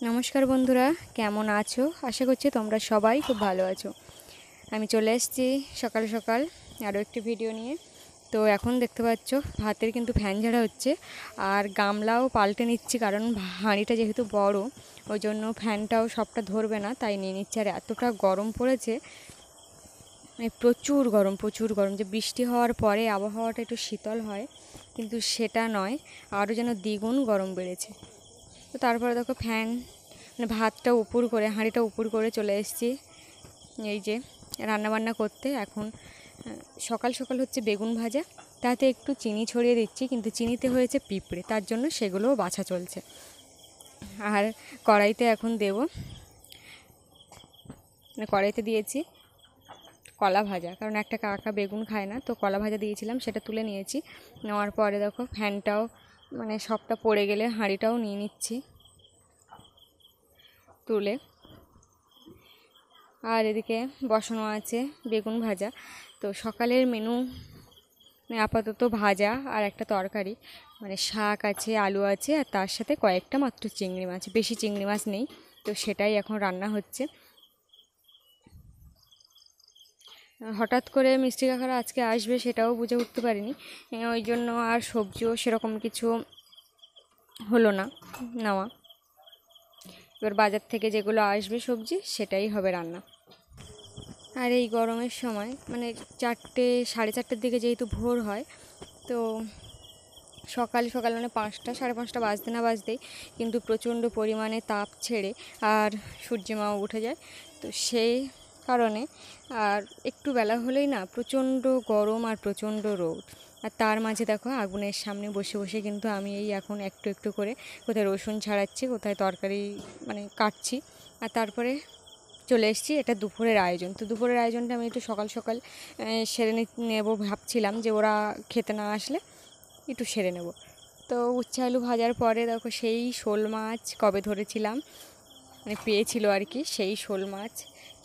নমস্কার বন্ধুরা, কেমন আছো? আশা করছি তোমরা সবাই খুব ভালো আছো। আমি চলে এসেছি সকাল সকাল আরও একটি ভিডিও নিয়ে। তো এখন দেখতে পাচ্ছ ভাতের কিন্তু ফ্যান ঝাড়া হচ্ছে, আর গামলাও পাল্টে নিচ্ছি, কারণ হাঁড়িটা যেহেতু বড় ওই জন্য ফ্যানটাও সবটা ধরবে না, তাই নিয়ে নিচ্ছি। আর এতটা গরম পড়েছে, প্রচুর গরম, যে বৃষ্টি হওয়ার পরে আবহাওয়াটা একটু শীতল হয়, কিন্তু সেটা নয়, আরও যেন দ্বিগুণ গরম বেড়েছে। তো তারপরে দেখো ফ্যান মানে ভাতটা উপর করে, হাঁড়িটা উপর করে চলে এসেছি এই যে রান্নাবান্না করতে। এখন সকাল সকাল হচ্ছে বেগুন ভাজা, তাতে একটু চিনি ছড়িয়ে দিচ্ছি, কিন্তু চিনিতে হয়েছে পিঁপড়ে, তার জন্য সেগুলোও বাছা চলছে। আর কড়াইতে এখন দেব, মানে কড়াইতে দিয়েছি কলা ভাজা, কারণ একটা কাকা বেগুন খায় না, তো কলা ভাজা দিয়েছিলাম, সেটা তুলে নিয়েছি। নেওয়ার পরে দেখো ফ্যানটাও মানে সবটা পড়ে গেলে হাঁড়িটাও নিয়ে নিচ্ছি তুলে। আর এদিকে বসানো আছে বেগুন ভাজা। তো সকালের মেনু আপাতত ভাজা আর একটা তরকারি, মানে শাক আছে, আলু আছে, আর তার সাথে কয়েকটা মাত্র চিংড়ি মাছ, বেশি চিংড়ি মাছ নেই, তো সেটাই এখন রান্না হচ্ছে। হঠাৎ করে মিষ্টি কাকারা আজকে আসবে সেটাও বুঝে উঠতে পারিনি, ওই জন্য আর সবজিও সেরকম কিছু হলো না নেওয়া। এবার বাজার থেকে যেগুলো আসবে সবজি সেটাই হবে রান্না। আর এই গরমের সময় মানে 4টে সাড়ে 4টের দিকে যেহেতু ভোর হয়, তো সকাল সকাল মানে 5টা সাড়ে 5টা বাজতে না বাজতেই কিন্তু প্রচণ্ড পরিমাণে তাপ ছেড়ে আর সূর্যিমাও উঠে যায়। তো সেই কারণে আর একটু বেলা হলেই না প্রচণ্ড গরম আর প্রচণ্ড রোদ। আর তার মাঝে দেখো আগুনের সামনে বসে বসে কিন্তু আমি এই এখন একটু একটু করে কোথায় রসুন ছাড়াচ্ছি, কোথায় তরকারি মানে কাটছি। আর তারপরে চলে এসেছি, এটা দুপুরের আয়োজন। তো দুপুরের আয়োজনটা আমি একটু সকাল সকাল সেরে নেবো ভাবছিলাম, যে ওরা খেতে না আসলে একটু সেরে নেব। তো উচ্ছে আলু ভাজার পরে দেখো সেই শোল মাছ কবে ধরেছিলাম, মানে পেয়েছিল আর কি, সেই শোল মাছ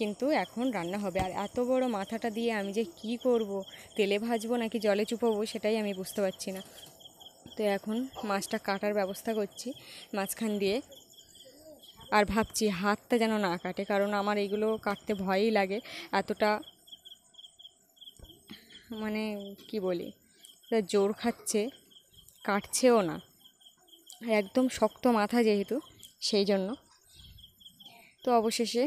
কিন্তু এখন রান্না হবে। আর এত বড় মাথাটা দিয়ে আমি যে কি করব, তেলে ভাজবো নাকি জলে চুপাবো সেটাই আমি বুঝতে পারছি না। তো এখন মাছটা কাটার ব্যবস্থা করছি মাঝখান দিয়ে, আর ভাবছি হাতটা যেন না কাটে, কারণ আমার এইগুলো কাটতে ভয়ই লাগে। এতটা মানে কি বলি, জোর খাচ্ছে, কাটছেও না, একদম শক্ত মাথা যেহেতু, সেই জন্য। তো অবশেষে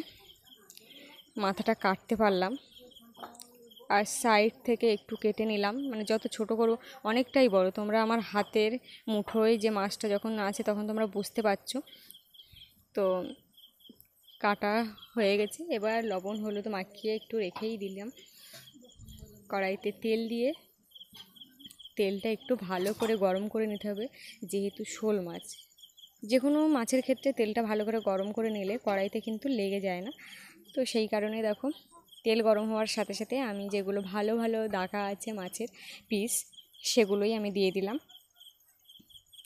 মাথাটা কাটতে পারলাম, আর সাইড থেকে একটু কেটে নিলাম, মানে যত ছোট করো, অনেকটাই বড়। তোমরা আমার হাতের মুঠোয় যে মাছটা যখন আছে তখন তোমরা বুঝতে পারছো। তো কাটা হয়ে গেছে, এবার লবণ হলুদ মাখিয়ে একটু রেখেই দিলাম। কড়াইতে তেল দিয়ে তেলটা একটু ভালো করে গরম করে নিতে হবে, যেহেতু শোল মাছ, যে কোনো মাছের ক্ষেত্রে তেলটা ভালো করে গরম করে নিলে কড়াইতে কিন্তু লেগে যায় না। তো সেই কারণে দেখো তেল গরম হওয়ার সাথে সাথে আমি যেগুলো ভালো ভালো দাগা আছে মাছের পিস, সেগুলোই আমি দিয়ে দিলাম।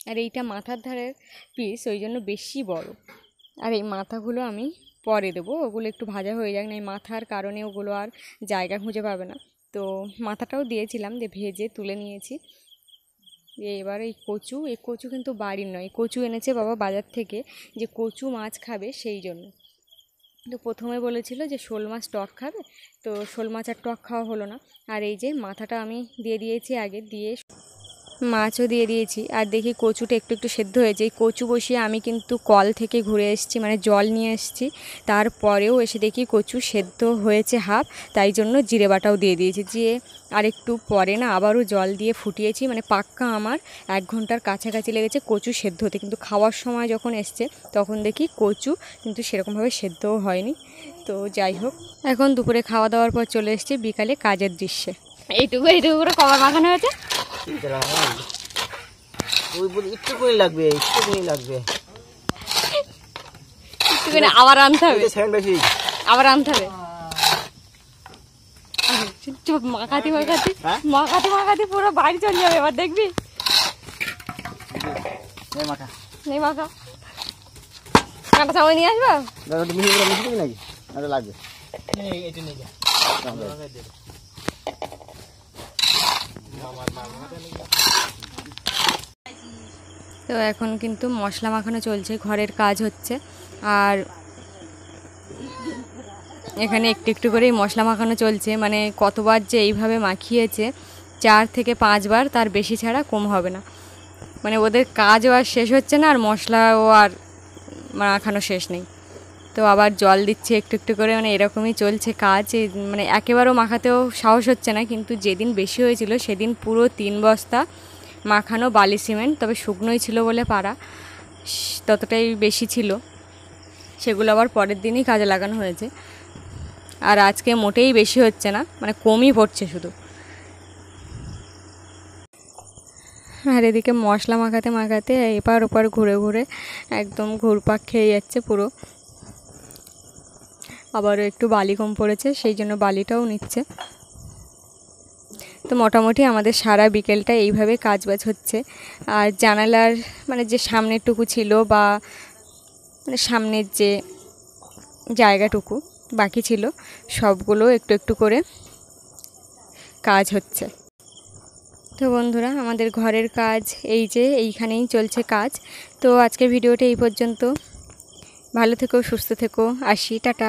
আর এইটা মাথার ধারের পিস, ওই জন্য বেশি বড়। আর এই মাথাগুলো আমি পরে দেবো, ওগুলো একটু ভাজা হয়ে যাক না, এই মাথার কারণে ওগুলো আর জায়গা খুঁজে পাবে না। তো মাথাটাও দিয়েছিলাম, দিয়ে ভেজে তুলে নিয়েছি। এবার এই কচু কিন্তু বাড়ির নয়, কচু এনেছে বাবা বাজার থেকে, যে কচু মাছ খাবে সেই জন্য। তো প্রথমে বলেছিল যে শোল মাছ টক খাবে, তো শোল মাছ আর টক খাওয়া হলো না। আর এই যে মাথাটা আমি দিয়ে দিয়েছি আগে, দিয়ে মাছও দিয়ে দিয়েছি। আর দেখি কচুটা একটু একটু সেদ্ধ হয়েছে। এই কচু বসিয়ে আমি কিন্তু কল থেকে ঘুরে এসেছি, মানে জল নিয়ে এসেছি, তারপরেও এসে দেখি কচু সেদ্ধ হয়েছে হাফ, তাই জন্য জিরে বাটাও দিয়ে দিয়েছি। দিয়ে আর একটু পরে না আবারও জল দিয়ে ফুটিয়েছি, মানে পাক্কা আমার 1 ঘন্টার কাছাকাছি লেগেছে কচু সেদ্ধ হতে। কিন্তু খাওয়ার সময় যখন এসছে তখন দেখি কচু কিন্তু সেরকমভাবে সেদ্ধও হয়নি। তো যাই হোক, এখন দুপুরে খাওয়া দাওয়ার পর চলে এসেছি বিকালে কাজের দৃশ্যে। এইটুকু করে কবার মাখানো হয়েছে, আবার আনতে হবে, আবার আনতে হবে। মাখাতি পুরো বাড়ি চলে যাবে, এবার দেখবি। নেই মাখা কাঁটা চামচ নিয়ে আসবো নাকি লাগবে। তো এখন কিন্তু মশলা মাখানো চলছে, ঘরের কাজ হচ্ছে। আর এখানে একটু একটু করেই মশলা মাখানো চলছে, মানে কতবার যে এইভাবে মাখিয়েছে, 4 থেকে 5 বার, তার বেশি ছাড়া কম হবে না। মানে ওদের কাজও আর শেষ হচ্ছে না, আর মশলাও আর মাখানো শেষ নেই। তো আবার জল দিচ্ছে একটু একটু করে, মানে এরকমই চলছে কাজ। মানে একেবারেও মাখাতেও সাহস হচ্ছে না, কিন্তু যেদিন বেশি হয়েছিল সেদিন পুরো 3 বস্তা মাখানো বালি সিমেন্ট, তবে শুকনোই ছিল বলে পারা, ততটাই বেশি ছিল, সেগুলো আবার পরের দিনই কাজে লাগানো হয়েছে। আর আজকে মোটেই বেশি হচ্ছে না, মানে কমই পড়ছে শুধু। আর এদিকে মশলা মাখাতে মাখাতে এপার ওপার ঘুরে ঘুরে একদম ঘুরপাক খেয়ে যাচ্ছে পুরো। আবারও একটু বালি কম পড়েছে, সেই জন্য বালিটাও নিচ্ছে। তো মোটামুটি আমাদের সারা বিকেলটা এইভাবে কাজবাজ হচ্ছে। আর জানালার মানে যে সামনেরটুকু ছিল, বা মানে সামনের যে জায়গাটুকু বাকি ছিল, সবগুলো একটু একটু করে কাজ হচ্ছে। তো বন্ধুরা, আমাদের ঘরের কাজ এই যে এইখানেই চলছে কাজ। তো আজকের ভিডিওটা এই পর্যন্ত। ভালো থেকো, সুস্থ থেকো, আসি, টাটা।